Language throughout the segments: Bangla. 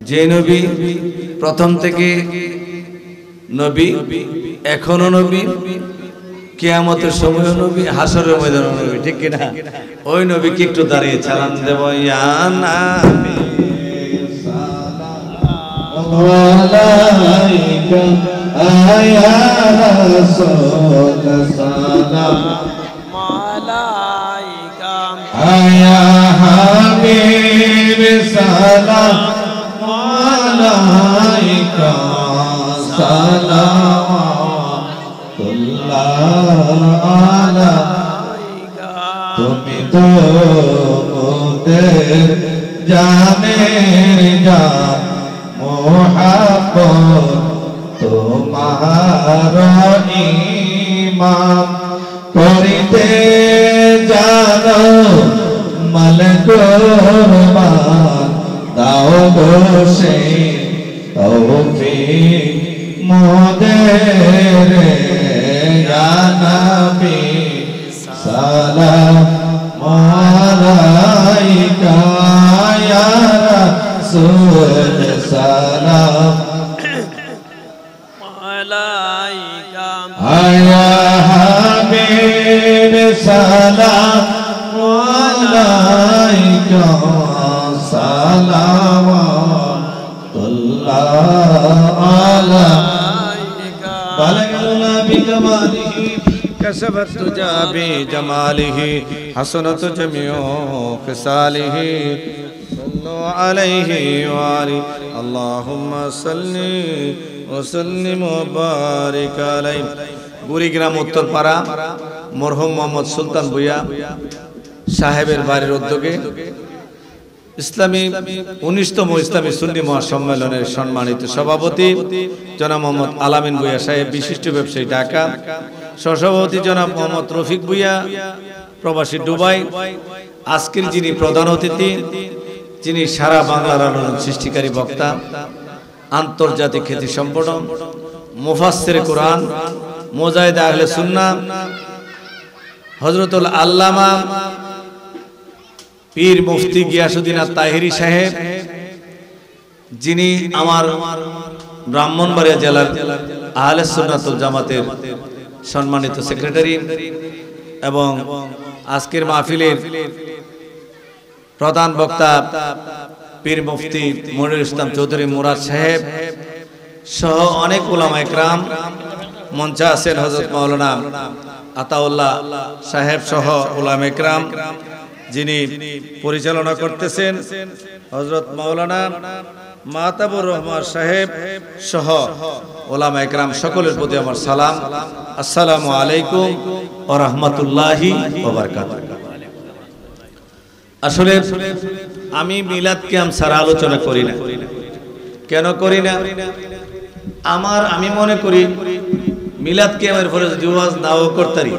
যে নবী প্রথম থেকে নবী, এখনো নবী, কিয়ামতের সময় নবী, হাসরের ময়দানে নবী, ঠিক কি না? ওই নবীকে একটু দাঁড়িয়ে সালাম দেব। ইয়া নবী সালাম আলাইকা আয়া রাসূল সালাম আলাইকা আয়া হাবিব সালাম আলাইকা সালাওয়াতুল্লাহ আলাইকা। তুমি তো মোদের জানের জান, মুহাব্বত তোমার ইমাম করিতে জানো মাল কুরবান, দাও গো সেই তৌফিক মোদের। ইয়া নবী সালাম আলাইকা ইয়া রাসূল সালাম আলাইকা ইয়া হাবিব সালাম আলাইকা সালাওয়াতুল্লাহ আলাইকা। বালাগনা বিকামালিহি كسبت تجا بجماله حسنت جميع خصاله صلوا عليه وآله اللهم صل وسلم وبارك عليه। বুড়িগ্রাম উত্তরপাড়া মরহুম মোহাম্মদ সুলতান ভূঁইয়া সাহেবের বাড়ির উদ্যোগে ইসলামী 19তম ইসলামী সুন্নি মহাসম্মেলনের সম্মানিত সভাপতি জনাব মোহাম্মদ আলামিন ভূঁইয়া সাহেব, বিশিষ্ট ব্যবসায়ী ঢাকা, সহসভাপতি জনাব মোহাম্মদ রফিক ভূঁইয়া প্রবাসী দুবাই। আজকের যিনি প্রধান অতিথি, যিনি সারা বাংলার আলোড়ন সৃষ্টিকারী বক্তা, আন্তর্জাতিক খ্যাতি সম্পন্ন মুফাসসির কোরআন, মুজাহিদ আহলে সুন্নাহ হযরতুল আল্লামা পীর মুফতি গিয়াসউদ্দিন আত-তাহেরি সাহেব, যিনি আমার ব্রাহ্মণবাড়িয়া জেলার আহলে সুন্নাত ওয়াল জামাতের সম্মানিত সেক্রেটারি এবং আজকের মাহফিলের প্রধান বক্তা পীর মুফতি মনিরুল ইসলাম চৌধুরী মুরাদ সাহেব সহ অনেক উলামা ইকরাম, মঞ্চে আছেন হযরত মাওলানা আতাউল্লাহ সাহেব সহ উলামা ইকরাম, যিনি পরিচালনা করতেছেন হযরত মাওলানা মাতাবুর রহমান সাহেব সহ উলামা ইকরাম, সকলের প্রতি আমার সালাম। আসসালামু আলাইকুম ওয়া রাহমাতুল্লাহি ওয়া বারাকাতুহু। আসলে আমি মিলাদ কিয়াম ছাড়া আলোচনা করি না। কেন করি না? আমি মনে করি মিলাদ কিয়ামের পরে যদি ওয়াজ নাও করতারি,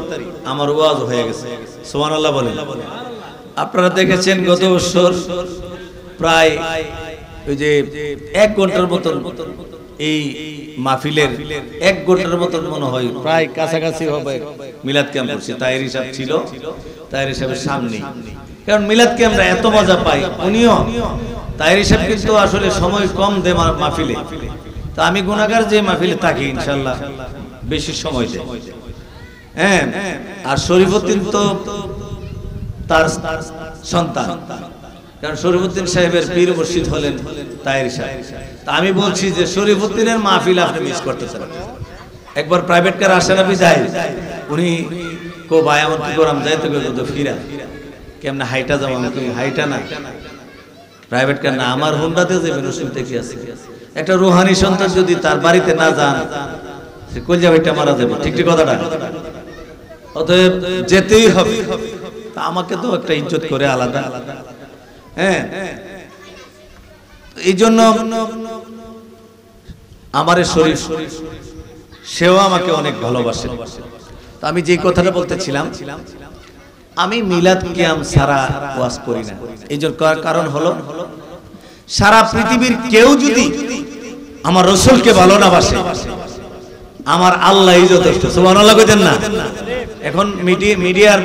আমার ওয়াজ হয়ে গেছে। সুবহানাল্লাহ বলেন। আপনারা দেখেছেন গত বছর প্রায় ওই যে 1 ঘন্টার মতন এই মাহফিলের 1 ঘন্টার মতন মনে হয় প্রায় কাছাকাছি হবে মিলাদ কিয়াম করছি। তাহেরি সাহেব ছিল, তাহেরি সাহেবের সামনে, কারণ মিলাদ কিয়াম আমরা এত মজা পাই। উনিও তাহেরি সাহেব কিন্তু আসলে সময় কম দেয় মাহফিলে, তো আমি গুনাহগার যে মাহফিলে থাকি ইনশাআল্লাহ বেশি সময় দেয়। হ্যাঁ, আর শরীফউদ্দিন তো তার সন্তান, কারণ শরীফউদ্দিন সাহেবের পীর মুর্শিদ হলেন তাহেরি সাহেব। তা আমি বলছি যে শরীফউদ্দিনের মাহফিল আপনি মিস করতেছেন। একবার প্রাইভেট কার আসেন, আপনি যাই, উনি কো ভাই আমার কি করাম, যাই তো ফিরা কেমনে হাইটা যাবো, আমি হাইটা না প্রাইভেট কার না, আমার হুন্ডাতে যাবেন, রসুল থেকে আছে। একটা রুহানি সন্তান যদি তার বাড়িতে না যান, সে কলজা ভাইটা মারা যাবে, ঠিক ঠিক কথাটা। অতএব যেতেই হবে। আমাকে তো একটা ইজ্জত করে আলাদা, হ্যাঁ, এই জন্য আমার শরীফ সেও আমাকে অনেক ভালোবাসে। তো আমি যে কথাটা বলতেছিলাম, আমি মিলাদ কিয়াম ছাড়া ওয়াজ করি না। এই জন্য কারণ হলো সারা পৃথিবীর কেউ যদি আমার রাসূলকে ভালো না বাসে, আমার আল্লাহই যথেষ্ট। সুবহানাল্লাহ কইতেন না? এখন মিডিয়ার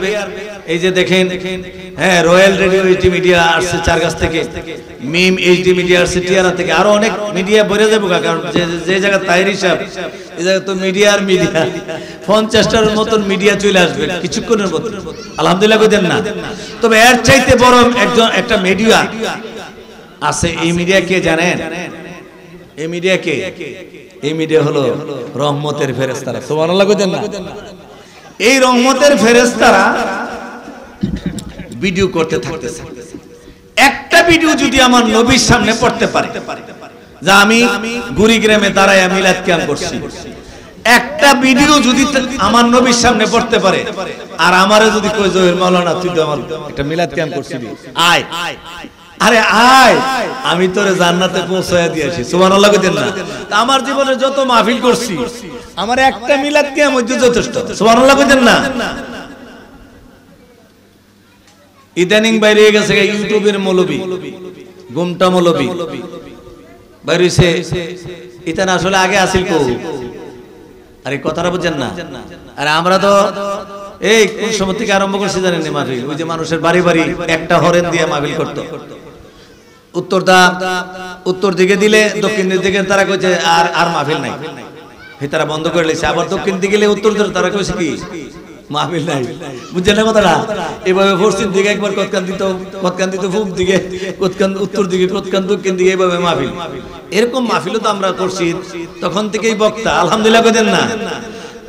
এই যে দেখেন, হ্যাঁ, রয়্যাল রেডিও এইচডি মিডিয়া আসছে চারগাছ থেকে, মিম এইচডি মিডিয়া আসছে টিয়ারা থেকে, আরো অনেক মিডিয়া বেড়ে যাবো, কারণ যে জায়গা তাহিরি সাহেব, এই জায়গা তো মিডিয়া 50টার মতন মিডিয়া চলে আসবে কিছুক্ষণের মধ্যে, আলহামদুলিল্লাহ কইতেন না। তবে এর চাইতে বড় একটা মিডিয়া আছে। এই মিডিয়া কে জানেন? এই মিডিয়া কে? এই মিডিয়া হলো রহমতের ফেরেশতারা। সুবহানাল্লাহ কইতেন না? এই রহমতের ফেরেশতারা ভিডিও করতে থাকতেছে। একটা ভিডিও যদি আমার নবীর সামনে পড়তে পারে, যা আমি গুড়িগ্রামে দাঁড়ায় মিলাদ কিয়াম করছি, একটা ভিডিও যদি আমার নবীর সামনে পড়তে পারে, আর আমারে যদি কই জহির মাওলানা তুই তো আমার একটা মিলাদ কিয়াম করছিস, আয়, আরে আয়, আমি তোরে জান্নাতে পৌঁছায়া দিয়েছি। সুবহানাল্লাহ কইতেন না? আমার জীবনে যত মাহফিল করছি, আমার একটা মিলাদ কিয়াম হইতে যথেষ্ট। সুবহানাল্লাহ কইতেন না? ইদানিং বাইরে গেছে ইউটিউবের মৌলবী, গুমটা মৌলবী বাইরেছে। ইতান আসলে আগে আসিল কো, আরে কথাটা বুঝছেন না? আরে আমরা তো এই কোন সময় থেকে আরম্ভ করছি জানেন না মাহফিল? ওই যে মানুষের বাড়ি বাড়ি একটা হরেন দিয়ে মাহফিল করতো। উত্তর দিকে দিলে দক্ষিণ দিকে তারা কইছে আর মাহফিল নাই, তারা বন্ধ করে লেছে। আবার দক্ষিণ দিকে গেলে উত্তর দিকে তারা কইছে কি মাহফিল নাই। বুঝছেন না কথাটা? এভাবে পশ্চিম দিকে একবার কতকান দিত পূব দিকে, কতকান উত্তর দিকে, কতকান দক্ষিণ দিকে, এইভাবে মাহফিল। এরকম মাহফিলও তো আমরা করছি তখন থেকেই বক্তা। আলহামদুলিল্লাহ কইতেন না?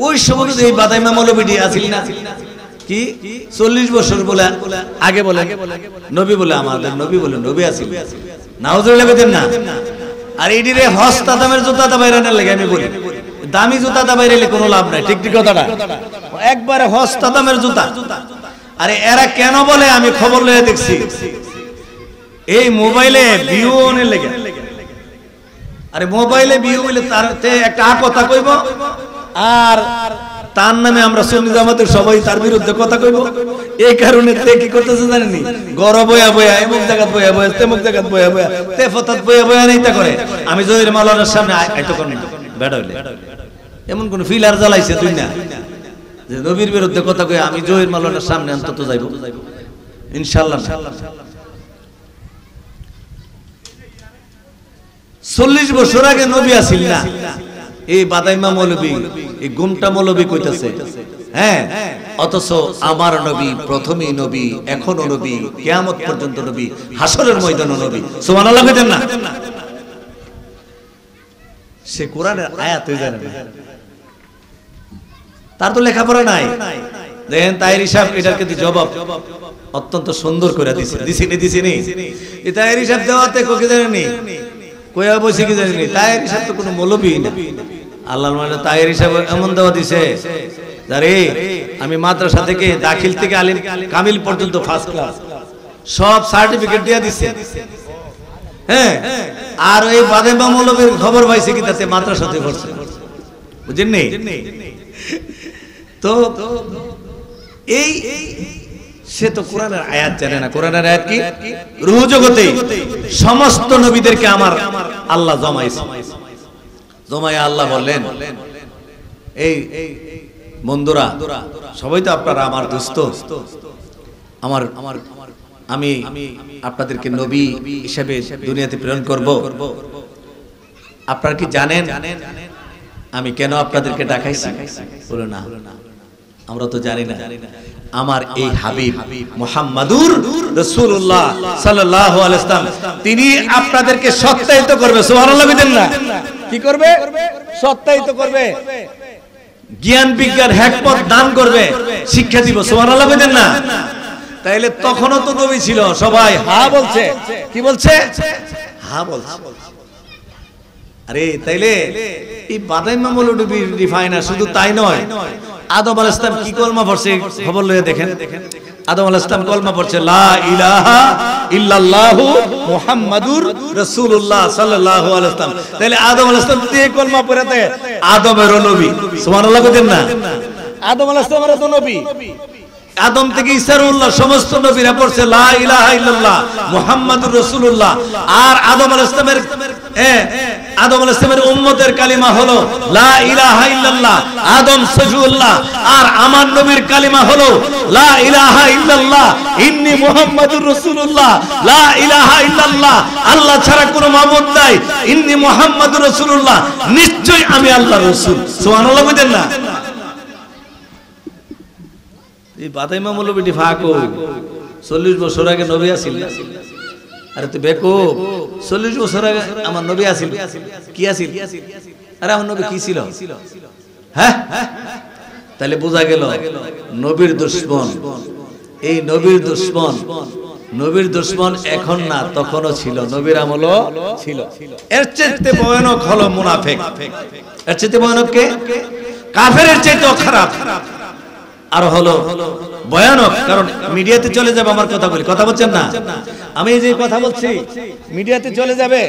ওই সময় এই বাদাইমা মৌলবী আসিল না কি 40 বছর বলে আগে বলে নবী বলে, আমাদের নবী বলে নবী আসিল। নাউজুবিল্লাহ কইতেন না? আর এডিরে হস্তা দামের জুতা দা বাইরানোর লাগে আমি বলি, দামি জুতা দা বাইরাইলে কোনো লাভ নাই। ঠিক ঠিক কথাটা? একবারে হস্তা দামের জুতা। আরে এরা কেন বলে আমি খবর লয়ে দেখছি, এই মোবাইলে ভিউ অনের লাগে। আরে মোবাইলে ভিউ হইলে তারতে একটা কথা কইব, আর তার নামে আমরা সুন্নি জামাতের সবাই তার বিরুদ্ধে কথা কইব। এই কারণে তে কি করতেছে জানেন? গরব বয়া বয়া, এমুক জায়গাত বয়া বয়া, তেমুক জায়গাত বয়া বয়া, তে ফতাত বয়া বয়া নেইতা করে। আমি জহির মাওলানার সামনে আইতো কোন না বেড়া হইলে এমন কোন ফিলার জ্বালাইছে তুই না যে নবীর বিরুদ্ধে কথা কই আমি জহির মাওলানার সামনে অন্তত যাইব ইনশাআল্লাহ। 40 বছর আগে নবী আসিল না। এই বাদাইমা মৌলবী, এই গুমটা মৌলবী কইতাছে, হ্যাঁ, অথচ আমার নবী প্রথমেই নবী, এখনো নবী, কিয়ামত পর্যন্ত নবী, হাসরের ময়দানও নবী। সুবহানাল্লাহ কইতেন না? সে কোরআনের আয়াত জানে না, তার তো লেখাপড়া নাই। দেখেন তাহিরি সাহেব এটার কিন্তু জবাব অত্যন্ত সুন্দর করে দিছিনি। এই তাহিরি সাহেব দেওয়াতে কোকে জানেনি, কইয়া বসে কি জানেনি? তাহিরি সাহেব তো কোনো মৌলবী না। আল্লাহর মানে তাহিরি সাহেব এমন দেওয়া দিছে, আরে আমি মাদ্রাসা থেকে দাখিল থেকে আলিম কামিল পর্যন্ত ফার্স্ট ক্লাস, সব সার্টিফিকেট দিয়ে দিছে। হ্যাঁ, আর ওই বাদাইমা মৌলবীর খবর পাইছে কি তাতে মাদ্রাসাতে পড়ছে, বুঝেননি? তো এই সে তো কোরআনের আয়াত জানে না। কোরআনের আয়াত কি? রূহ জগতে সমস্ত নবীদেরকে আমার আল্লাহ জমাইয়া আল্লাহ বললেন, এই বন্ধুরা সবাই তো আপনারা আমার দোস্ত, আমি আপনাদেরকে নবী হিসেবে দুনিয়াতে প্রেরণ করব। আপনারা কি জানেন আমি কেন আপনাদেরকে ডাকাইছি? বলে না, আমরা তো জানি না। আমার এই হাবিব মুহাম্মাদুর রাসূলুল্লাহ সাল্লাল্লাহু আলাইহি ওয়াসাল্লাম তিনি আপনাদেরকে সত্যায়িত করবে। সুবহানাল্লাহ বলেন না? কি করবে? সত্যায়িত করবে, জ্ঞান বিজ্ঞান হিকমত দান করবে, শিক্ষা দিব। সুবহানাল্লাহ বলেন না? তাইলে তখনও তো নবী ছিল, সবাই হ্যাঁ বলছে। কি বলছে? হ্যাঁ বলছে। আরে তাইলে এই বাদাইমা মৌলবী রিফাইনার শুধু তাই নয়, আদম আলাইহিস সালাম কি কলমা পড়ছে খবর লয়ে দেখেন। আদম আলাইহিস সালাম কলমা পড়ছে লা ইলাহা ইল্লাল্লাহু মুহাম্মাদুর রাসূলুল্লাহ সাল্লাল্লাহু আলাইহি ওয়াসাল্লাম। তাহলে আদম আলাইহিস সালাম দিয়ে কলমা পড়াতে আদমের নবী। সুবহানাল্লাহ বলেন না? আদম আলাইহিস সালামের তো নবী। আদম থেকে ঈসারুল্লাহ সমস্ত নবীরা পড়ছে লা ইলাহা ইল্লাল্লাহ মুহাম্মাদুর রাসূলুল্লাহ। আর আদম আলাইহিস সালামের আদম আলাইহিস সালামের উম্মতের কালিমা হলো লা ইলাহা ইল্লাল্লাহ, আদম সফিউল্লাহ। আর আমার নবীর কালিমা হলো লা ইলাহা ইল্লাল্লাহ ইন্নী মুহাম্মাদুর রাসূলুল্লাহ। লা ইলাহা ইল্লাল্লাহ, আল্লাহ ছাড়া কোনো মাবুদ নাই, ইন্নী মুহাম্মাদুর রাসূলুল্লাহ, নিশ্চয়ই আমি আল্লাহর রাসূল। সুবহানাল্লাহ বলেন না? এই বাদাইমা মৌলবীটি ফাঁকো 40 বছর আগে নবী আসিল। আরে তুই বেকুব, 40 বছর আগে আমার নবী আসিল, কি আসিল? আরে আমার নবী কি ছিল? হ্যাঁ, তাহলে বোঝা গেল নবীর দুশমন। এই নবীর দুশমন, নবীর দুশমন এখন না, তখনও ছিল, নবীর আমলও ছিল। এর চেয়ে ভয়ানক হলো মুনাফিক। এর চেয়ে ভয়ানক কে? কাফেরের চেয়েও খারাপ। আর হলো ভয়ানক, কারণ মিডিয়াতে চলে যাবে আমার কথা বলি, কথা বলছেন না? আমি যে কথা বলছি মিডিয়াতে চলে যাবে।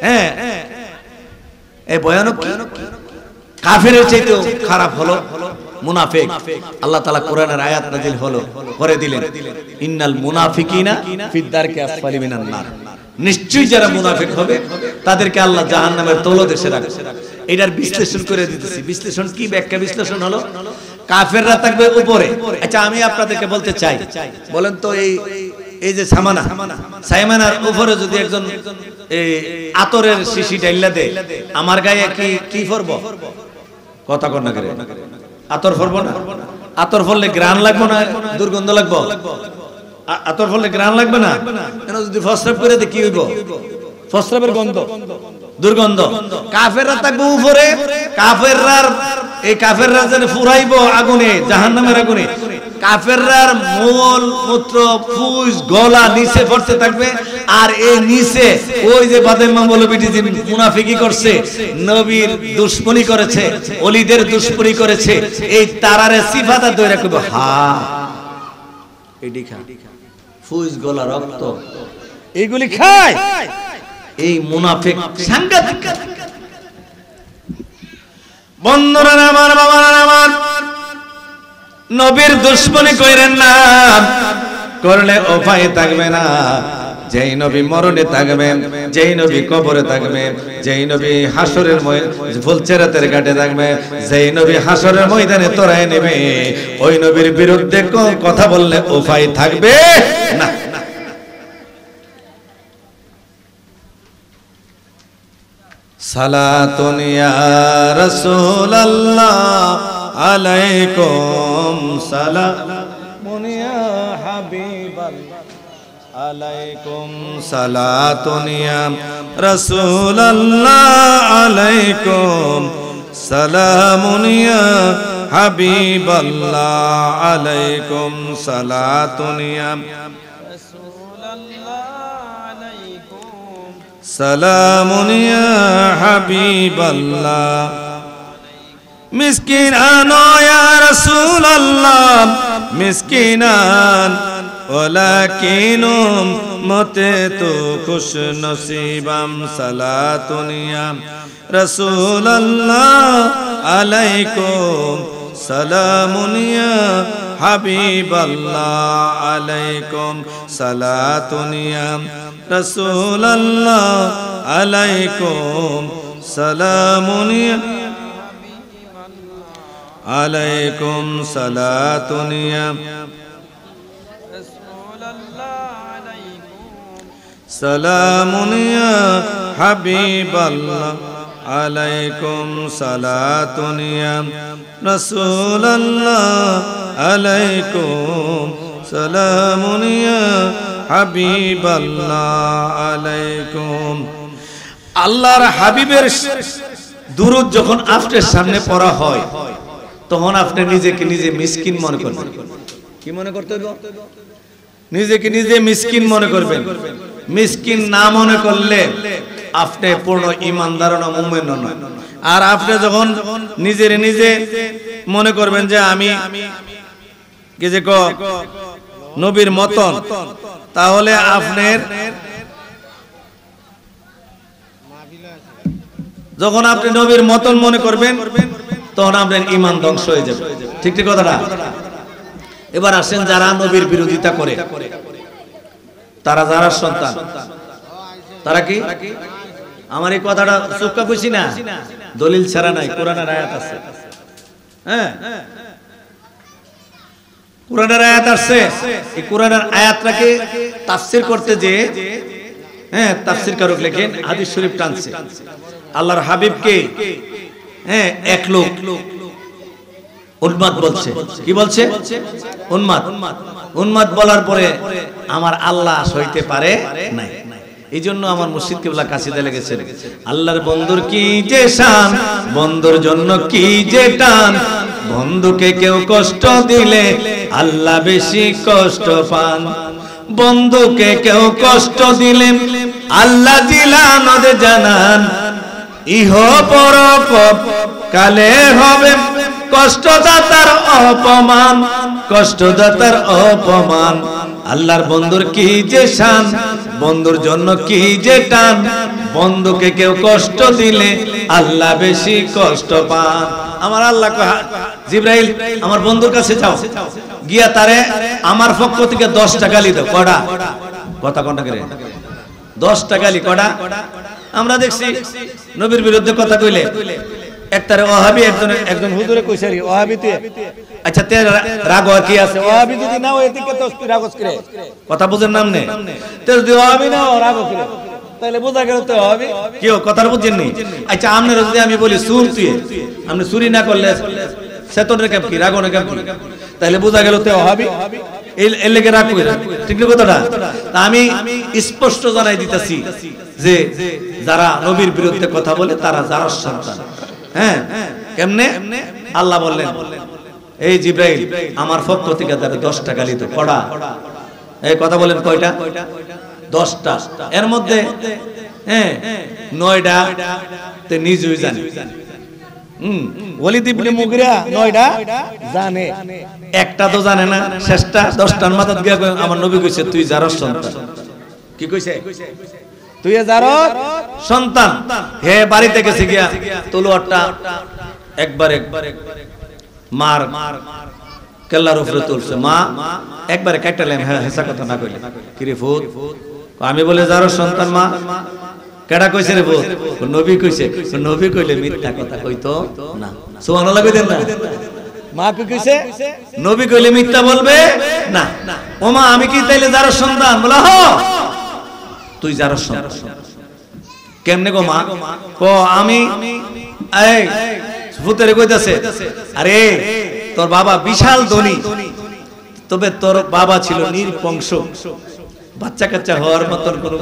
হ্যাঁ, এই ভয়ানক কাফেরের চাইতেও খারাপ হলো মুনাফিক। আল্লাহ তাআলা কোরআনের আয়াত নাযিল হলো করে দিলেন, ইন্নাল মুনাফিকিনা ফিদ দারকি আসফালি মিনান নার। নিশ্চয়ই যারা মুনাফিক হবে তাদেরকে আল্লাহ জাহান্নামের তলদেশে রাখবে। এটার বিশ্লেষণ করে দিতেছি। বিশ্লেষণ কি? ব্যাখ্যা বিশ্লেষণ হলো কাফেররা থাকবে উপরে। আচ্ছা, আমি আপনাদেরকে বলতে চাই, বলেন তো এই যে সাইমানার উপরে যদি একজন এই আতরের শিশি ডাইলা দেয়, আমার গায়ে কি পরব? কথা কর না, আতর পরব না? আতর পরলে গ্রান লাগবে না, দুর্গন্ধ লাগবে? আতর পরলে গ্রান লাগবে না? কেন? যদি ফসরাব করে দেয় কি হইব? ফসরাবের গন্ধ, দুর্গন্ধ। কাফেররা থাকবে উপরে, কাফেররা যেন ফুরাইব আগুনে, জাহান্নামের আগুনে। কাফেররার মূল মূত্র ফুস গলা নিচে পড়তে থাকবে। আর এই নিচে ওই যে বাদাইমা মৌলবীটি যে মুনাফিকি করছে, নবীর দুশমনি করেছে, ওলিদের দুশমনি করেছে, এই তারারে সিফাতা ধরে রাখবে। এডি খা ফুস গলা রক্ত এইগুলি খায় এই মুনাফিক সাংঘাতিক। বন্ধুরা আমার, বাবারা আমার, নবীর দুশমনি কইরেন না, করলে উপায় থাকবে না। যেই নবী মরণে থাকবেন, যেই নবী কবরে থাকবেন, যেই নবী হাসরের ফুলচেরাতের ঘাটে থাকবে, যেই নবী হাসরের ময়দানে তোরায় নেবে, ওই নবীর বিরুদ্ধে কথা বললে উপায় থাকবে না। সালাতুন ইয়া রাসূলুল্লাহ আলাইকুম সালামুন ইয়া হাবিবাল্লাহ আলাইকুম সালাতুন ইয়া রাসূলুল্লাহ আলাইকুম সালামুন ইয়া হাবিবাল্লাহ আলাইকুম সালাতুন ইয়া সালামুন ইয়া হাবিবাল্লাহ। মিসকিনান ইয়া রাসূলুল্লাহ মিসকিনান ওয়ালাকিন উম্মতে তো খুশ নসিবাম সালাতুন ইয়া রাসূলুল্লাহ আলাইকুম সালামুন ইয়া হাবিবাল্লাহ আলাইকুম সালাতুন ইয়া রাসূলুল্লাহ আলাইকুম সালামুন ইয়া আলাইকুম সালাতুন ইয়া সালামুন ইয়া হাবিবাল্লাহ আলাইকুম সালাতুন ইয়া রাসূলুল্লাহ আলাইকুম সালামুন ইয়া হাবিবাল্লাহ আলাইকুম। আল্লাহর হাবিবের দুরূদ যখন আপনার সামনে পড়া হয়, তখন আপনি নিজেকে নিজে মিসকিন মনে করবেন। কি মনে করতে হবে? নিজেকে নিজে মিসকিন মনে করবেন। মিসকিন না মনে করলে আপনি পূর্ণ ঈমানদার না, মুমিন নয়। আর আপনি যখন নিজের নিজে মনে করবেন যে আমি কি যে নবীর মতন, তাহলে আপনার যখন আপনি নবীর মতন মনে করবেন, তখন আপনার ঈমান ধ্বংস হয়ে যাবে। ঠিক ঠিক কথাটা। এবার আসেন যারা নবীর বিরোধিতা করে, তারা যারা সন্তান, তারা কি আমার এই কথাটা চুক্কা খুশি না, দলিল ছাড়া নাই, কোরআনের আয়াত আছে। হ্যাঁ, কোরআনের আয়াত আছে। এই কোরআনের আয়াতটাকে তাফসীর করতে যে হ্যাঁ তাফসীর কারক লেখেন হাদিস শরীফ টানছে। আল্লাহর হাবিবকে হ্যাঁ এক লোক উন্মাদ বলছে। কি বলছে? উন্মাদ। উন্মাদ বলার পরে আমার আল্লাহ সইতে পারে নাই। এই জন্য আমার মুর্শিদ কিবলা কাসিদা লেগেছে, আল্লাহর বন্ধুর কি যে শান, বন্ধুর জন্য কি যে টান, বন্ধুকে কেউ কষ্ট দিলে আল্লাহ বেশি কষ্ট পান। বন্ধুকে কেউ কষ্ট দিলে আল্লাহ জিলানত জানান, ইহ পর কালে হবে কষ্টদাতার অপমান, কষ্টদাতার অপমান। আল্লাহর বন্ধুর কি যে শান, বন্ধুর জন্য কি যে টান, বন্ধুকে কেউ কষ্ট দিলে আল্লাহ বেশি কষ্ট পান। আমার আল্লাহ জিবরাইল আমার বন্ধুর কাছে যাও, গিয়া তারে আমার পক্ষ থেকে 10টা গালি দাও। কড়া কথা কোনটা করে 10টা গালি কড়া। আমরা দেখছি নবীর বিরুদ্ধে কথা কইলে একটারে ওয়াহাবি একজন হুজুরে কইছে ওয়াহাবি তুই আচ্ছা তে রাগ কি আছে? ওয়াহাবি যদি না হয় এদিকে তো রাগস করে কথা বুঝেন নাম নে, তে যদি ওয়াহাবি না রাগ করে তাহলে বোঝা গেল তো ওয়াহাবি। কি কথা বুঝেন নি? আচ্ছা আমনে যদি আমি বলি সুর তুই, আপনি চুরি না করলে সেতনের কেম কি রাগ না কেম কি, তাহলে বোঝা গেল তো ওয়াহাবি। এর লেগে রাগ করে ঠিক না কথাটা? আমি স্পষ্ট জানাই দিতেছি যে যারা নবীর বিরুদ্ধে কথা বলে তারা জারস সন্তান। হ্যাঁ, কেমনে? আল্লাহ বললেন এই জিবরাইল আমার পক্ষ থেকে তারে 10টা গালি দাও। কড়া এই কথা বলেন কয়টা? 10টা। এর মধ্যে হ্যাঁ 9টা তে নিজেই জানে। ওয়ালিদ ইবনে মুগিরা 9টা জানে, একটা তো জানে না। শেষটা 10টার মাথা গিয়া আমার নবী কইছে তুই জারস সন্তান। কি কইছে? তুই জারস সন্তান। হে বাড়িতে গেছে গিয়া তলোয়ারটা একবার মার কেল্লার উপরে তুলছে। মা একবারে কাটালেন। হ্যাঁ হেসা কথা না কইলে কি রে ভূত? আমি বলে জারস সন্তান। মা কেডা কইছে রে ভূত? নবী কইছে। নবী কইলে মিথ্যা কথা কইতো না। সুবহানাল্লাহ কইতেন না? মা কি কইছে? নবী কইলে মিথ্যা বলবে না। ও মা আমি কি তাইলে জারস সন্তান? বলা হ তুই জারস সন্তান। কেমনে গো মা? কো আমি এই ভূতেরে কইতাছে আরে তোর বাবা বিশাল ধনী, তবে তোর বাবা ছিল নির্বংশ, বাচ্চা কাচ্চা হওয়ার মতন কোন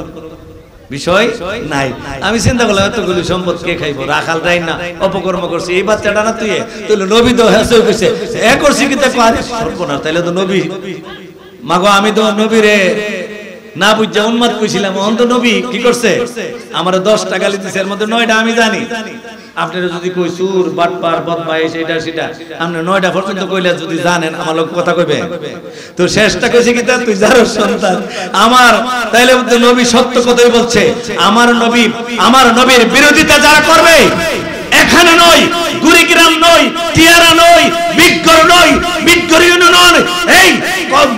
বিষয় নাই। আমি চিন্তা করলাম এতগুলি সম্পদ কে খাইবো? রাখাল রাই না অপকর্ম করছে এই বাচ্চাটা না তুই তুই নবী তো হেসে কইছে এ করছি কি তা কয় সর্বনাশ। তাইলে তো নবী মাগো আমি তো নবীরে না বুঝা উন্মাদ কইছিলাম। অন্ত নবী কি করছে? আমার 10টা গালি দিছে, এর মধ্যে 9টা আমি জানি। আপনারা যদি কই সুর বাটপার বদমাইশ এটা সেটা আপনি 9টা পর্যন্ত কইলে যদি জানেন আমার লোক কথা কইবে তো শেষটা কইছে কি তুই জারস সন্তান আমার। তাইলে নবী সত্য কথাই বলছে। আমার নবী আমার নবীর বিরোধিতা যারা করবে এখানে নয়, গুড়িগ্রাম নয়, টিয়ারা নয়, বিজ্ঞর নয়, বিজ্ঞর ইউনিয়ন নয়, এই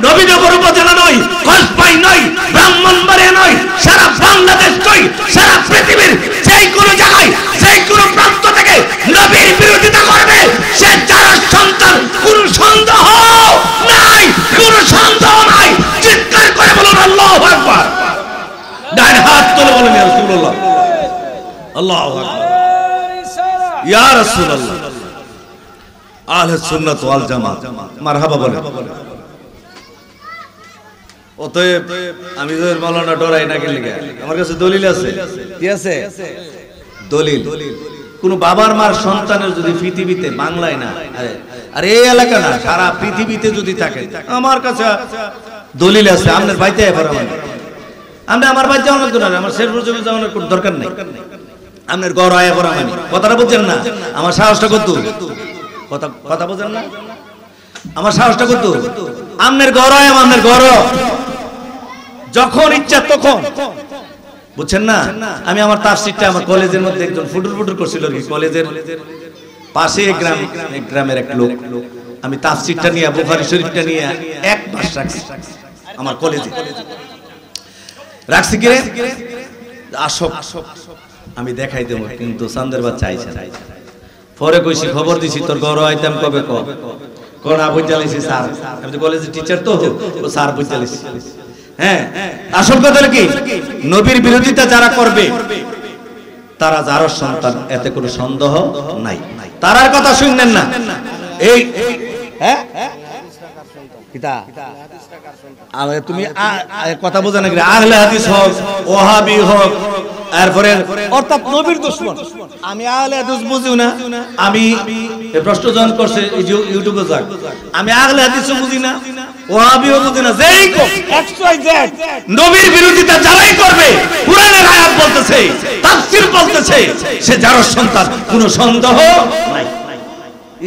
নবীনগর উপজেলা নয়, কসবাই নয়, ব্রাহ্মণবাড়িয়া নয়, সারা বাংলাদেশ নয়, সারা পৃথিবীর যেই কোনো জায়গায় যেই কোনো প্রান্ত থেকে নবীর বিরোধিতা করবে সে যার সন্তান, কোন সন্দেহ নাই, কোন সন্দেহ নাই। চিৎকার করে বলুন আল্লাহু আকবার। ডান হাত তুলে বলুন ইয়া রাসূলুল্লাহ, আল্লাহু আকবার, ইয়া রাসূলুল্লাহ। আহলে সুন্নাত ওয়াল জামাত মারহাবা বলেন। অতএব আমি তো মাওলানা ডরাই না কেন লাগা, আমার কাছে দলিল আছে। কি আছে? দলিল। কোন বাবার মার সন্তানের যদি পৃথিবীতে বাংলায় না আরে এই এলাকা না সারা পৃথিবীতে যদি থাকে আমার কাছে দলিল আছে। আপনার ভাইতে আমরা আমার ভাই যাওয়ার লাগতো না, আমার শেষ পর্যন্ত যাওয়ার কোনো দরকার নেই। আপনার গড় আয়া পড়া মানে কথাটা বুঝছেন না? আমার সাহসটা কত কথা বুঝেন না? আমার সাহসটা কত? আপনার গড় আয়া আপনার গড় যখন ইচ্ছা তখন, বুঝছেন না? আমি আমার তাফসীরটা আমার কলেজের মধ্যে একজন ফুটুর ফুটুর করছিল আর কি, কলেজের পাশে গ্রামের এক লোক, আমি তাফসীরটা নিয়ে বুখারী শরীফটা নিয়ে এক মাস রাখছি আমার কলেজে। রাখছি কি রে? আসো আমি দেখাই দেবো, কিন্তু চান্দের বাচ্চা আইছে না। পরে কইছি খবর দিছি তোর ঘর আইতাম কবে কোন আবু চালাইছি স্যার, আমি তো কলেজের টিচার তো ও স্যার বুঝ চালাইছি। হ্যাঁ, আসল কথা কি নবীর বিরোধিতা যারা করবে তারা যার সন্তান, এতে কোনো সন্দেহ নাই। তারার কথা শুনলেন না। এই হ্যাঁ তুমি কথা বোঝা নাকি? আহলে হাদিস হোক, ওহাবি হোক, এরপরে অর্থাৎ নবীর দুশমন। আমি আহলে হাদিস বুঝিও না, আমি প্রশ্ন জন করছে ইউটিউবে যাক, আমি আহলে হাদিসও বুঝি না, ওহাবিও বুঝি না, যেই XYZ নবীর বিরোধিতা যারাই করবে, কুরআনের আয়াত বলতেছে, তাফসীর বলতেছে, সে যার সন্তান, কোনো সন্দেহ নাই।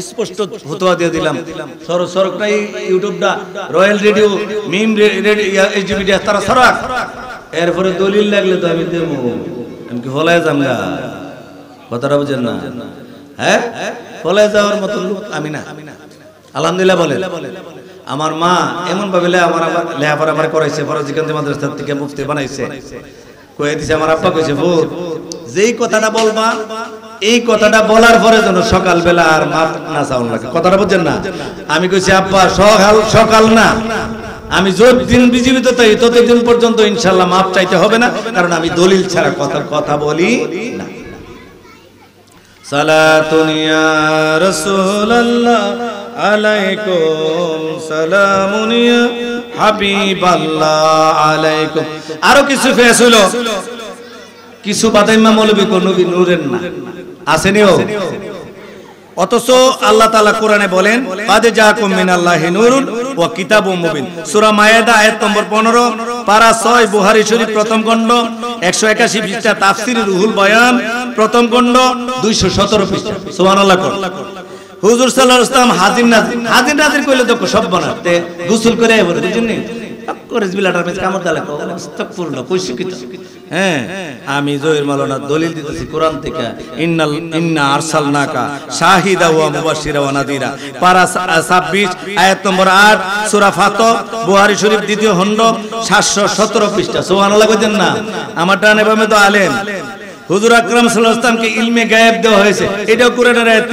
স্পষ্ট ফতোয়া দিয়ে দিলাম। সরকারি ইউটিউবটা, রয়্যাল রেডিও, মিম রেডিও, এইচডি তারা সরাক। এরপরে দলিল লাগলে তো আমি দেবো, আমি কি ফলায় যাম গা? কথাটা বুঝেন না? হ্যাঁ, ফলায় যাওয়ার মতো লোক আমি না। আলহামদুলিল্লাহ বলে আমার মা এমন ভাবে আমার লেখাপড়া আমার করাইছে, ফরাজিকান্দি মাদ্রাসা থেকে মুফতি বানাইছে, কয়ে দিছে আমার আব্বা কইছে, ভোর যেই কথাটা বলবা এই কথাটা বলার পরে যেন সকালবেলা আর মাপ না চাউন লাগে। কথাটা বুঝছেন না? আমি কইছি আব্বা সকাল না, আমি যতদিন জীবিত থাকি ততদিন পর্যন্ত ইনশাআল্লাহ মাপ চাইতে হবে না, কারণ আমি দলিল ছাড়া কথা বলি না। সালাতুন ইয়া রাসূলুল্লাহ আলাইকুম, সালামুন ইয়া হাবিবাল্লাহ আলাইকুম। আরো কিছু ফেস হলো, কিছু বাদাইমা মৌলবী কোন নবী নূরের না আসেনিও, অথচ আল্লাহ তাআলা কোরআনে বলেন কাদ জাআকুম মিনাল্লাহি নূরুন ওয়া কিতাবুম মুবিন। সূরা মায়েদা আয়াত নম্বর 15, পারা 6, বুখারী শরীফ প্রথম খণ্ড 181 পৃষ্ঠা, তাফসীর রুহুল বয়ান প্রথম খণ্ড 217 পৃষ্ঠা। সুবহানাল্লাহ। হুজুর সাল্লাল্লাহু আলাইহি ওয়াসাল্লাম হাজির নাজির কইলে তো সব বানাতে গোসল করে আইবো, বুঝুননি? করে বিলাটার মেজ কামড় দালে আস্তাগফিরুল্লাহ কইছি কি? হ্যাঁ, আমি জহির মাওলানা দলিল দিতেছি কোরআন থেকে, ইন্না আরসালনাকা শাহিদা ওয়া মুবাশশিরা ওয়া নাযিরা, পারা 26 আয়াত নম্বর 8, সূরা ফাতহ, বুখারী শরীফ দ্বিতীয় খণ্ড 717 পৃষ্ঠা। সুবহানাল্লাহ কইতেন না? আমার ডানে বামে তো আলেম। হুজুর আকরাম সাল্লাল্লাহু আলাইহি ওয়াসাল্লামকে ইলমে গায়েব দেওয়া হয়েছে, এটাও কোরআনের আয়াত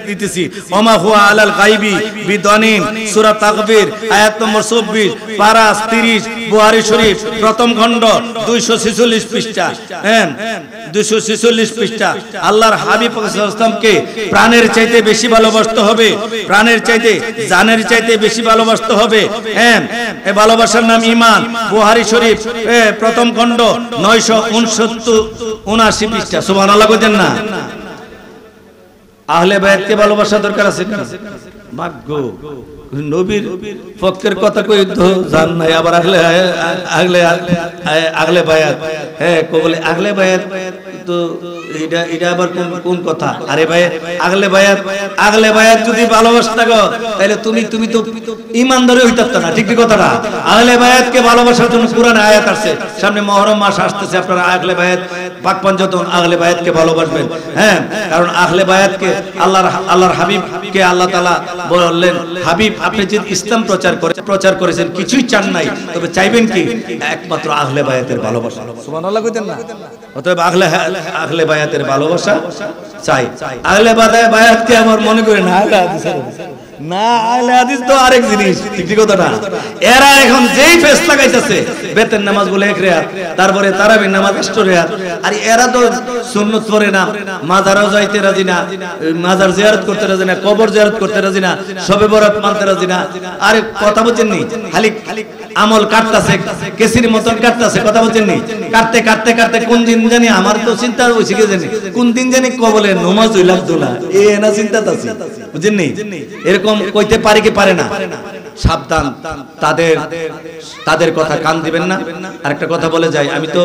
দিতেছি। ওমা হুয়া আলাল গায়বি বিদানিন, সূরা তাকবীর আয়াত নম্বর 24, পারা 30, বুখারী শরীফ প্রথম খণ্ড 246 পৃষ্ঠা। হ্যাঁ, 246 পৃষ্ঠা। আল্লাহর হাবিব সাল্লাল্লাহু আলাইহি ওয়াসাল্লামকে প্রাণের চাইতে বেশি ভালোবাসতে হবে, প্রাণের চাইতে জানের চাইতে বেশি ভালোবাসতে হবে। হ্যাঁ, এই ভালোবাসার নাম ঈমান। বুখারী শরীফ প্রথম খণ্ড 979 পৃষ্ঠা। সুবহানাল্লাহ কইতেন না? আহলে বায়াতকে ভালোবাসা দরকার আছে না? ভাগ্য নবীর পক্ষের কথা কই তো জান নাই, আবার আহলে বায়াত। হ্যাঁ, বলে আহলে বায়াত তো এটা আবার কোন কথা? আরে ভাই, আহলে বায়াত যদি ভালোবাসতা গো, তাহলে তুমি তো ঈমানদার হইতাত না। ঠিক কথাটা? আহলে বায়াতকে ভালোবাসার জন্য কোরআনে আয়াত আছে। সামনে মুহররম মাস আসতেছে, আপনারা আহলে বায়াত পাক পঞ্চতন আহলে বায়াতকে ভালোবাসবেন। হ্যাঁ, কারণ আহলে আল্লাহর হাবিবকে আল্লাহ তাআলা বললেন, হাবিব আপনি যে ইসলাম প্রচার করেছেন কিছুই চান নাই, তবে চাইবেন কি? একমাত্র আহলে বায়াতের ভালোবাসা। সুবহানাল্লাহ কইতেন না? অতএব আহলে বায়াতের ভালোবাসা চাই। আহলে বায়াতকে আমার মনে করে না না, আহলে হাদিস তো আরেক জিনিস। ঠিক কথাটা? এরা এখন যেই ফেস লাগাইতেছে, বেতের নামাজ বলে 1 রাত, তারপরে তারাবির নামাজ 8 রাত। আর এরা তো সুন্নাত পড়ে না, মাজারও যাইতে রাজি না, মাজার জিয়ারত করতে রাজি না, কবর জিয়ারত করতে রাজি না, শবে বরাত মানতে রাজি না। আরে কথা বুঝছেন নি? খালি আমল কাটতাছে, কেসির মতন কাটতাছে। কথা বুঝছেন নি? কাটতে কাটতে কাটতে কোন দিন জানি, আমার তো চিন্তা হইছে কি জানি, কোন দিন জানি কবলে নামাজ হই লাগতো না, এ না চিন্তাতে আছে। বুঝছেন নি? এরকম কইতে পারে কি পারে না? সাবধান, তাদের কথা কান দিবেন না। আরেকটা কথা বলে যাই, আমি তো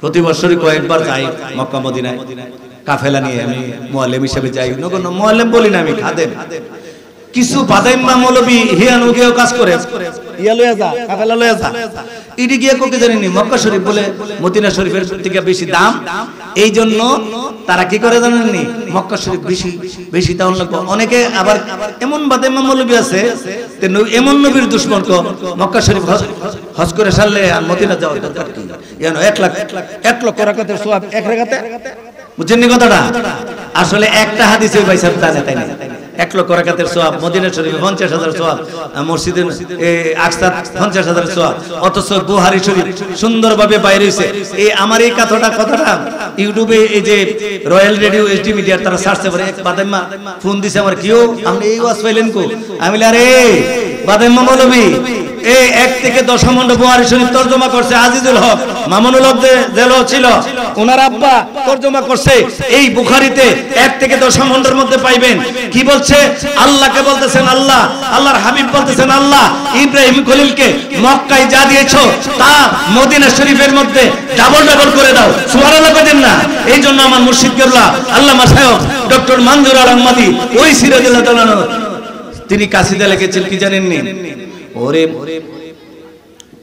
প্রতি বছরই কয়েকবার যাই মক্কা মদিনায় কাফেলা নিয়ে। আমি মুআল্লিম হিসেবে যাই, মুআল্লিম বলি না, আমি খাদেম। কিছু বাদাইম্মা মৌলবী হিয়ান উগেও কাজ করে, ইয়া লয়া যা, কাফেলা লয়া যা, ইডি গিয়ে কোকে জানেনি মক্কা শরীফ বলে মদিনা শরীফের থেকে বেশি দাম। এই জন্য তারা কি করে জানেননি? মক্কা শরীফ বেশি দাম লাগবে। অনেকে আবার এমন বাদাইম্মা মৌলবী আছে, এমন নবীর দুশমন কো মক্কা শরীফ হজ করে সারলে আর মদিনা যাওয়ার দরকার কি? কেন 1 রাকাতের সওয়াব 1 রাকাতে বুঝছেন কথাটা আসলে একটা হাদিসে ভাই সাহেব জানে তাই না 1 লক্ষ রাকাতের সওয়াব মদিনা শরীফে 50,000 সওয়াব মসজিদে আকসা 50,000 সওয়াব অথচ বুখারী শরীফ সুন্দরভাবে বাইরে হইছে এই আমার এই কথাটা ইউটিউবে এই যে রয়্যাল রেডিও এইচডি মিডিয়ার তারা সার্চ করে এক বাদাইম্মা ফোন দিছে আমার কিও আপনি এই ওয়াজ পাইলেন কো আমি বলি আরে বাদাইম্মা মৌলভী এই 1 থেকে 10 খণ্ড বুখারী শরীফ তরজমা করছে আজিজুল হক মামুনুল হক জেলো ছিল ওনার আব্বা তরজমা করছে এই বুখারীতে 1 থেকে 10 খণ্ডের মধ্যে পাইবেন কি বলছে আল্লাহকে বলতেছেন আল্লাহ আল্লাহর হাবিব বলতেছেন আল্লাহ ইব্রাহিম খলিলকে মক্কায় যা দিয়েছো তা মদিনা শরীফের মধ্যে ডাবল করে দাও সুবহানাল্লাহ বলেন না এইজন্য আমার মুর্শিদ কেবলা আল্লামা শায়খ ডক্টর মনজুর আল আহমদী ওই সিরাজুল্লাহ তাআলা তিনি কাসিদা লিখেছেন কি জানেন নি ওরে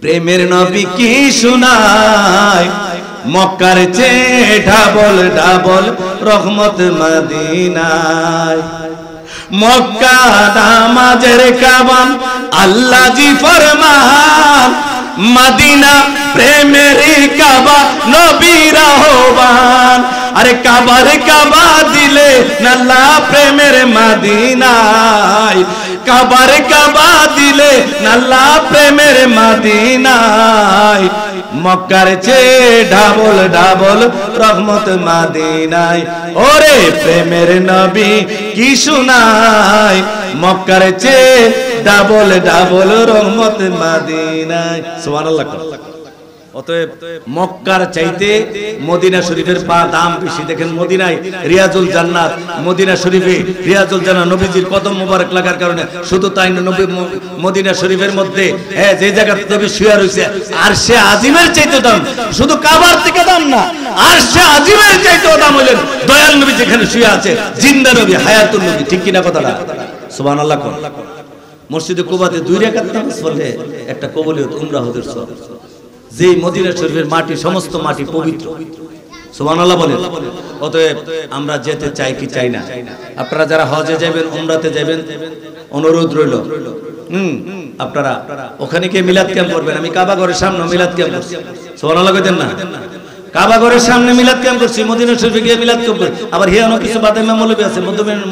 প্রেমের নবী কি শোনায় মক্কার চেয়ে ডাবল ডাবল রহমত মদিনায় মক্কা নামাজের কাবাম আল্লাহ জি ফরমান মদিনা প্রেমের কাবা নবীর আহ্বান আরে কাবার কাবা দিলে নাল্লা প্রেমের মদিনায় কাবার কাবা দিলে নাল্লা প্রেমের মদিনায় মক্কার চেয়ে ডাবল ডাবল রহমত মদিনায় ওরে প্রেমের নবী কি শোনায় মক্কার চেয়ে ডাবল ডাবল রহমত মদিনায় সুবহানাল্লাহ অতএব মক্কার চাইতে মদিনা শরীফের দাম বেশি দেখেন মদিনায় রিয়াজুল জান্নাত মদিনা শরীফে রিয়াজুল জান্নাত নবীজির কদম মোবারক লাগার কারণে শুধু তাই না নবী মদিনা শরীফের মধ্যে যে জায়গাতে নবী শুয়ে রয়েছে আরশে আজিমের চাইতে দাম শুধু কাবার থেকে দাম না আরশে আজিমের চাইতে দাম হলেন দয়াল নবী যেখানে শুয়ে আছে জিন্দা নবী হায়াতুল নবী ঠিক কিনা কথাটা সুবহানাল্লাহ কোন মসজিদে কুবাতে 2 রাকাত নামাজ পড়লে একটা কবুলিয়ত উমরা হজের সওয়াব যে মদিনা শরীফের মাটি সমস্ত মাটি পবিত্র সুবহানাল্লাহ বলেন অতএব আমরা যেতে চাই কি চাই না আপনারা যারা হজে যাবেন উমরাতে যাবেন অনুরোধ রইল আপনারা ওখানে গিয়ে মিলাদ ক্যাম্প করবেন আমি কাবা ঘরের সামনে মিলাদ ক্যাম্প করছি সুবহানাল্লাহ কইতেন না কাবা ঘরের সামনে মিলাদ ক্যাম্প করছি মদিনা শরীফে গিয়ে মিলাদ ক্যাম্প করি আবার হিয়ানো কিছু বাদাইমা মৌলবী আছে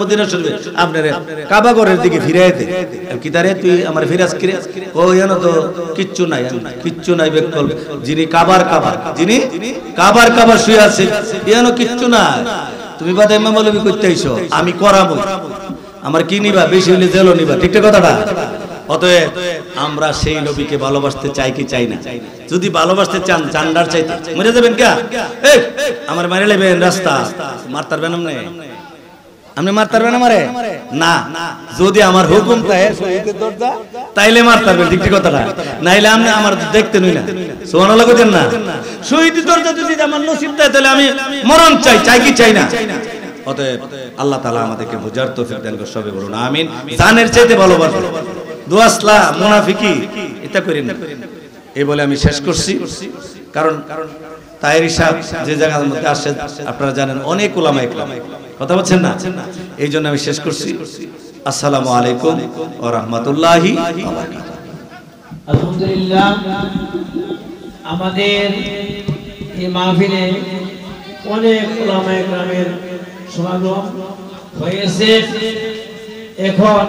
মদিনা শরীফে আপনারা কাবা ঘরের দিকে ফিরাই দে কি তারে তুই আমার ফিরাজ কিরে ও হিয়ানো তো কিচ্ছু নাই বেকল যিনি কাবার যিনি কাবার শুয়ে আছে হিয়ানো কিচ্ছু নাই তুমি বাদাইমা মৌলবী কইতে আইছো আমি করাবো আমার কি নিবা বেশি হইলে জেলো নিবা ঠিক কথাটা অতএব আমরা সেই নবীকে ভালোবাসতে চাই কি চাই না যদি ভালোবাসতে চান জান্নার চাইতে মরে যাবেন কে এই আমার মারে নেবেন রাস্তা মারতার বেনম নে আপনি মারতার বেন আমারে না যদি আমার হুকুম তাই শহীদের দরজা তাইলে মারতার বেন ঠিক কথাটা নাইলে আপনি আমার দেখতে নই না সুবহানাল্লাহ কইতেন না শহীদের দরজা যদি আমার নসিব তাই তাহলে আমি মরণ চাই কি চাই না অতএব আল্লাহ তাআলা আমাদেরকে বুঝার তৌফিক দান করুন সবে বলুন আমিন জানের চাইতে ভালোবাসো দুয়াসলা মুনাফিকি এটা করেন না এই বলে আমি শেষ করছি কারণ তাহেরি সাহেব যে জায়গার মধ্যে আসে আপনারা জানেন অনেক উলামা ইকরাম কথা বলছেন না এইজন্য আমি শেষ করছি আসসালামু আলাইকুম ওয়া রাহমাতুল্লাহি ওয়া বারাকাতুহু আলহামদুলিল্লাহ আমাদের এই মাহফিলে অনেক উলামা ইকরামের সমাগম হয়েছে এখন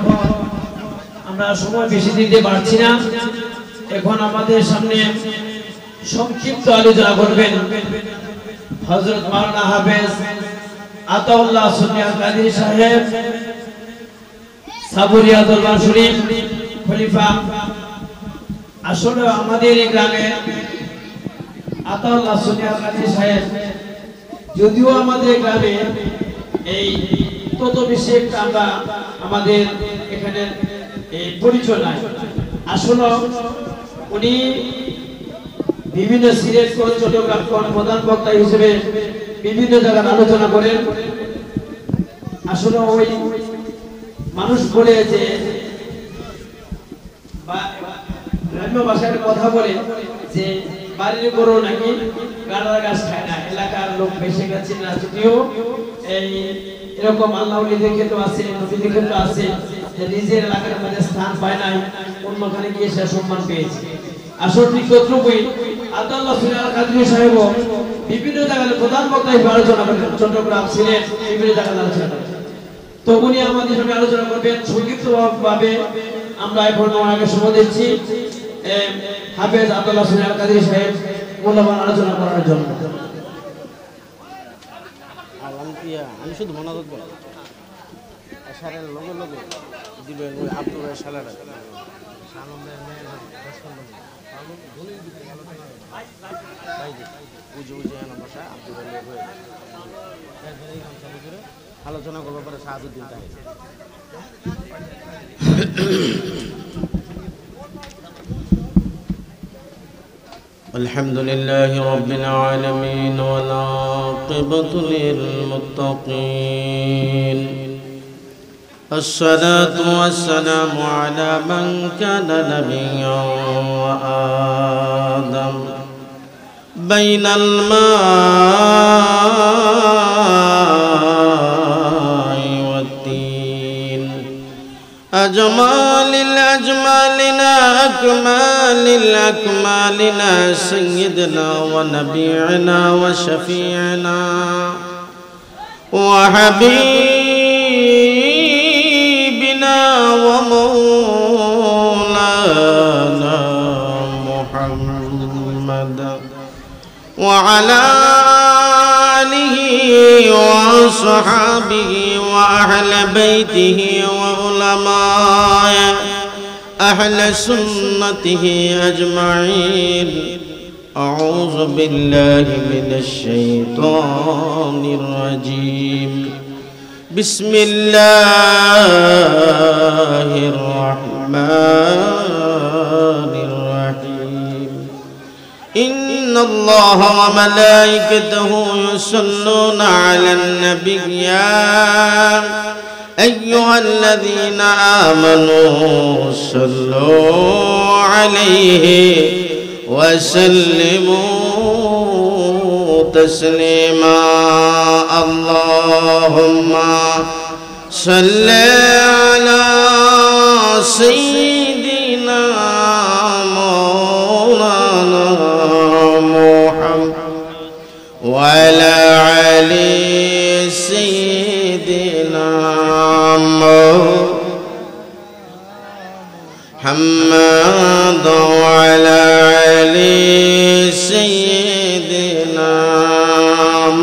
আমরা সময় বেশি দিতে পারছি না এখন আমাদের সামনে সংক্ষিপ্ত আলোচনা করবেন হযরত মাওলানা হাফেজ আতাউল্লাহ সুন্নিয়া কাদের সাহেব সাবরিয়া দরবার শরীফ খলিফা আসলে আমাদের এই গ্রামে আতাউল্লাহ সুন্নিয়া কাদের সাহেব যদিও আমাদের গ্রামে এই তত বেশি একটা আমরা আমাদের এখানে এই পরিচয় নাই আসলে উনি বিভিন্ন সিরিয়াস কোন চট্টগ্রাম কোন প্রধান বক্তা হিসেবে বিভিন্ন জায়গায় আলোচনা করেন আসলে ওই মানুষ বলে যে গ্রাম্য ভাষায় কথা বলে যে বাড়ির গরু নাকি গাড়ার গাছ খায় না এলাকার লোক বেশি গেছে না যদিও এই এরকম আল্লাহ ওলিদের ক্ষেত্রে আছে নবীদের ক্ষেত্রে আছে যে নিজের এলাকার মধ্যে স্থান পায় নাই অন্যখানে গিয়ে সে সম্মান পেয়েছে আসলে ঠিক ততটুকুই আব্দুল্লাহ সিরাজ কাদরি সাহেব বিভিন্ন জায়গায় প্রধান বক্তা হিসেবে আলোচনা করেন, চট্টগ্রাম সিলেট বিভিন্ন জায়গায় আলোচনা করেন। তো উনি আমাদের সঙ্গে আলোচনা করবেন সংক্ষিপ্তভাবে। আমরা এখন ওনাকে সময় দিচ্ছি হাফেজ আব্দুল্লাহ সিরাজ কাদরি সাহেব মূল্যবান আলোচনা করার জন্য। আমি শুধু মনাদত বলবো সারের লগে লগে দিবেন ওই আব্দুল সালার আলোচনা করবো পরে শাহাবুদ্দিন তাই। الحمد لله رب العالمين والعاقبة للمتقين، الصلاة والسلام على من كان نبيا وآدم بين الماء والدين، أجمال الأجمالنا أكمال الأكمالنا سيدنا ونبينا وشفيعنا وحبيبنا ومولانا محمد وعلى آله وصحابه وأهل بيته وعلماء أهل سنته أجمعين. أعوذ بالله من الشيطان الرجيم. بسم الله الرحمن الرحيم. إن الله وملائكته يصلون على النبي يا أيها الذين آمنوا صلوا عليه وسلموا تسليما. اللهم صل على سيدنا مولانا محمد وعلى علي سيدنا محمد وعلى علي سيدنا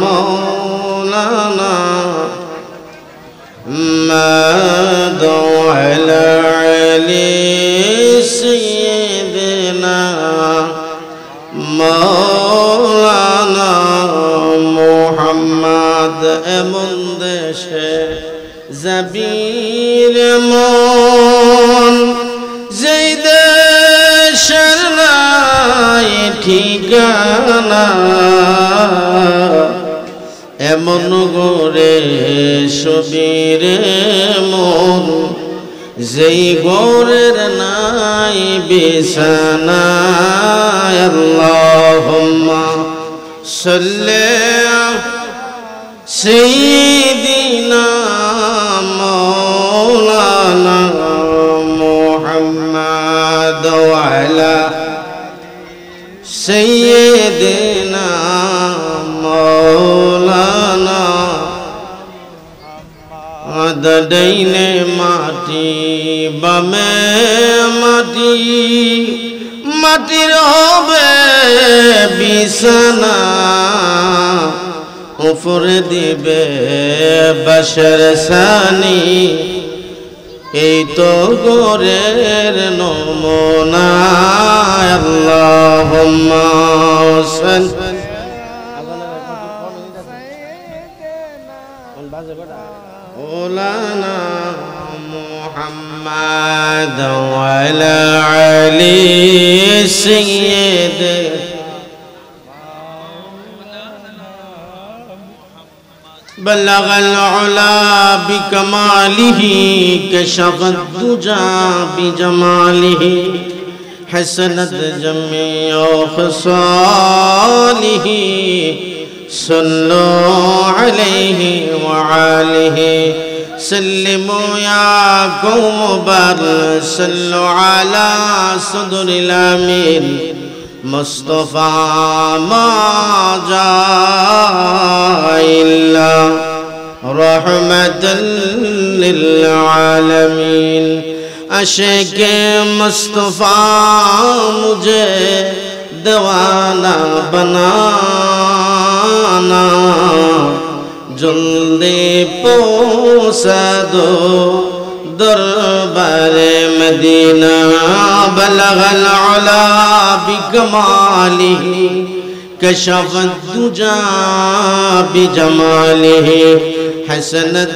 مولانا محمد وعلى علي سيدنا مولانا محمد এমন দেশে জাবির মন যেই দেশের নাই ঠিকানা, এমন গোরে সবির মন যেই গোরের নাই বিছানা। আল্লাহুম্মা সাল্লি সাইয়্যিদিনা মাওলানা মুহাম্মদ ওয়া আলা সাইয়্যিদিনা মাওলানা। আদাইনে মাটি বামে মাটি, মাটির হবে বিছানা, উপরে দিবে বাশার সানি, এই তো গোরের নমুনা। আল্লাহুম্মা সাল্লি مولانا محمد وعلى علي سيدنا بلغ العلا بكماله كشف الدجى بجماله حسنت جميع خصاله صلوا عليه وعليه سلموا يا قوم بل صلوا على صدر الأمين मुस्तफ़ा माजाइल्ला रहमतल लिल आलमीन। अशक मुस्तफ़ा मुझे दीवाना बनाना, जल्दी पहुँचा दो दरबार मदीना। बलगल उला बिकमालिही कशफत दुजा बिजमालिही हसनत